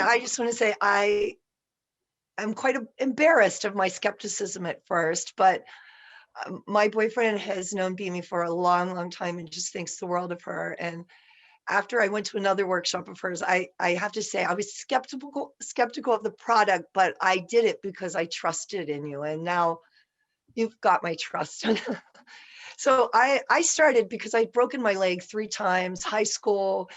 I just want to say I'm quite embarrassed of my skepticism at first, but my boyfriend has known Beamy for a long, long time and just thinks the world of her. And after I went to another workshop of hers, I have to say I was skeptical of the product, but I did it because I trusted in you. And now you've got my trust. So I started because I'd broken my leg 3 times, high school,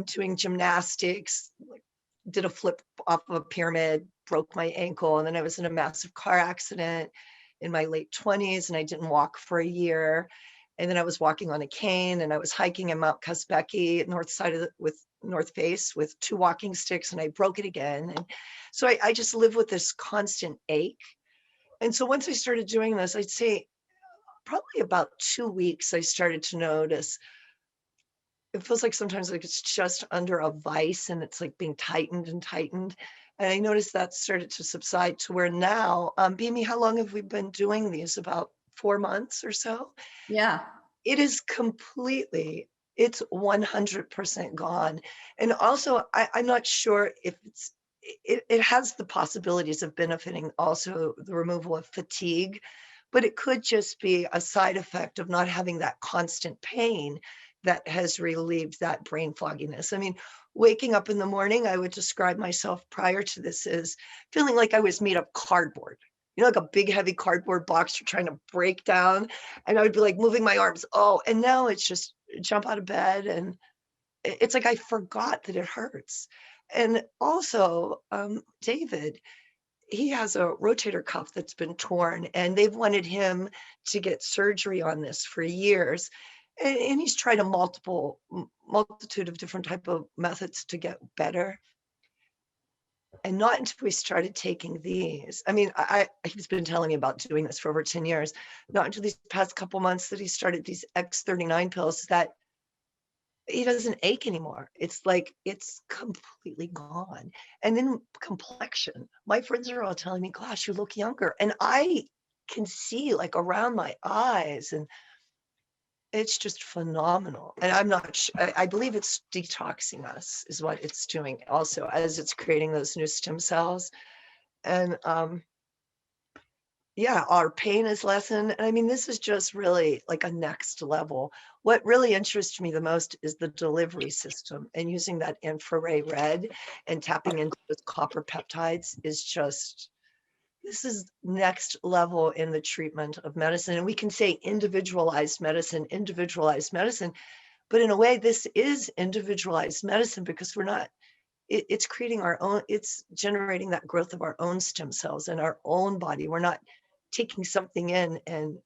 doing gymnastics, like, did a flip off of a pyramid, broke my ankle, and then I was in a massive car accident in my late 20s, and I didn't walk for a year. And then I was walking on a cane, and I was hiking in Mount Kazbeki, north side of with North Face, with 2 walking sticks, and I broke it again. And so I just live with this constant ache. And so once I started doing this, I'd say probably about 2 weeks, I started to notice it feels like sometimes like it's just under a vice and it's like being tightened and tightened. And I noticed that started to subside to where now, Beamy, how long have we been doing these? About 4 months or so? Yeah. It is completely, it's 100% gone. And also, I'm not sure if it has the possibilities of benefiting also the removal of fatigue, but it could just be a side effect of not having that constant pain that has relieved that brain fogginess. I mean, waking up in the morning, I would describe myself prior to this as feeling like I was made of cardboard. You know, like a big, heavy cardboard box you're trying to break down. And I would be like moving my arms. Oh, and now it's just jump out of bed. And it's like I forgot that it hurts. And also, David, he has a rotator cuff that's been torn, and they've wanted him to get surgery on this for years. And he's tried a multitude of different type of methods to get better. And not until we started taking these. I mean, he's been telling me about doing this for over 10 years. Not until these past couple months that he started these X39 pills that he doesn't ache anymore. It's like it's completely gone. And then complexion. My friends are all telling me, gosh, you look younger. And I can see like around my eyes, and it's just phenomenal. And I'm not sure, I believe it's detoxing us is what it's doing also as it's creating those new stem cells. And yeah, our pain is lessened. And I mean, this is just really like a next level. What really interests me the most is the delivery system, and using that infrared red and tapping into those copper peptides is just, this is next level in the treatment of medicine. And we can say individualized medicine, but in a way, this is individualized medicine because we're not, it's creating our own, it's generating that growth of our own stem cells in our own body. We're not taking something in, and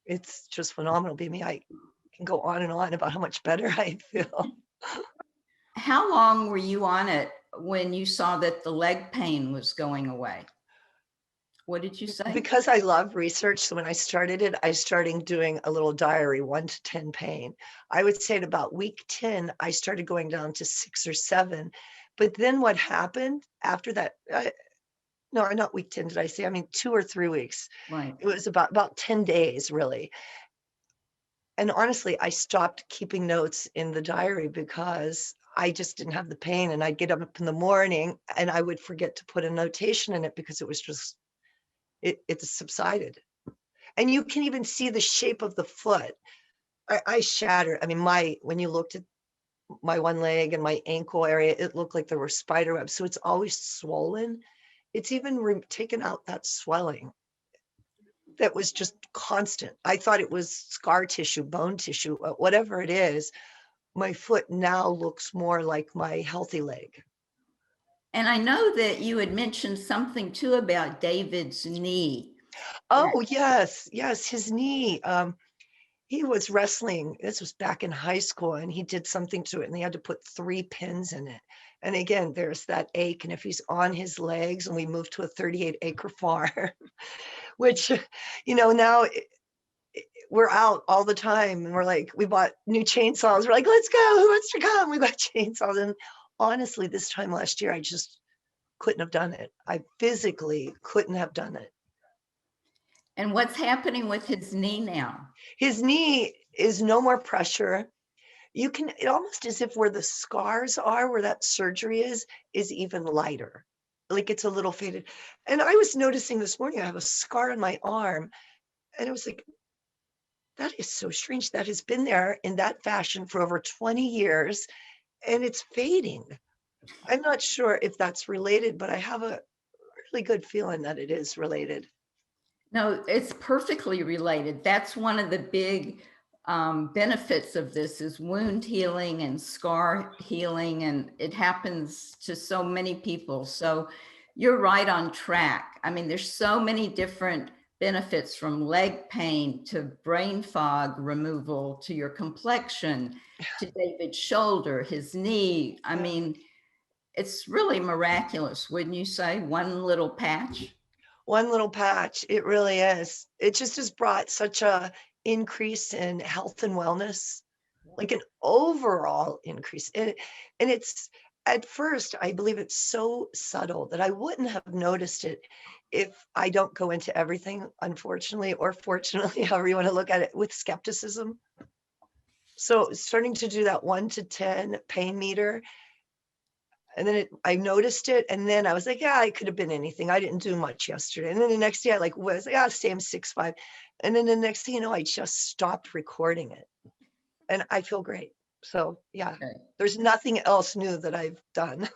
it's just phenomenal. Baby, I can go on and on about how much better I feel. How long were you on it when you saw that the leg pain was going away? What did you say? Because I love research, so when I started it, I started doing a little diary, 1 to 10 pain. I would say at about week 10, I started going down to 6 or 7. But then what happened after that? No, not week 10, did I say? I mean, 2 or 3 weeks. Right. It was about 10 days, really. And honestly, I stopped keeping notes in the diary because I just didn't have the pain. And I'd get up in the morning and I would forget to put a notation in it because it was just, it subsided. And you can even see the shape of the foot. I shattered. I mean, when you looked at my one leg and my ankle area, it looked like there were spider webs. So it's always swollen. It's even taken out that swelling that was just constant. I thought it was scar tissue, bone tissue, whatever it is. My foot now looks more like my healthy leg. And I know that you had mentioned something too about David's knee. Oh, yes, yes, his knee. He was wrestling. This was back in high school, and he did something to it, and they had to put 3 pins in it. And again, there's that ache. And if he's on his legs, and we moved to a 38-acre farm, which, now we're out all the time, and we're like, we bought new chainsaws. We're like, let's go. Who wants to come? We got chainsaws. And honestly, this time last year, I just couldn't have done it. I physically couldn't have done it. And what's happening with his knee now? His knee is no more pressure. You can, it almost as if where the scars are, where that surgery is even lighter. Like it's a little faded. And I was noticing this morning, I have a scar on my arm, and it was like, that is so strange. That has been there in that fashion for over 20 years, and it's fading. I'm not sure if that's related, but I have a really good feeling that it is related. No, it's perfectly related. That's one of the big benefits of this is wound healing and scar healing, and it happens to so many people. So you're right on track. I mean, there's so many different benefits from leg pain to brain fog removal to your complexion to David's shoulder, his knee. I Yeah. mean, it's really miraculous, wouldn't you say? One little patch. One little patch, it really is. It just has brought such a increase in health and wellness, like an overall increase. And it's at first, I believe it's so subtle that I wouldn't have noticed it if I don't go into everything, unfortunately, or fortunately, however you want to look at it, with skepticism. So starting to do that 1 to 10 pain meter, and then I noticed it, and then I was like, yeah, it could have been anything. I didn't do much yesterday. And then the next day I like was like, yeah, same 6'5". And then the next thing you know, I just stopped recording it and I feel great. So yeah, Okay. there's nothing else new that I've done.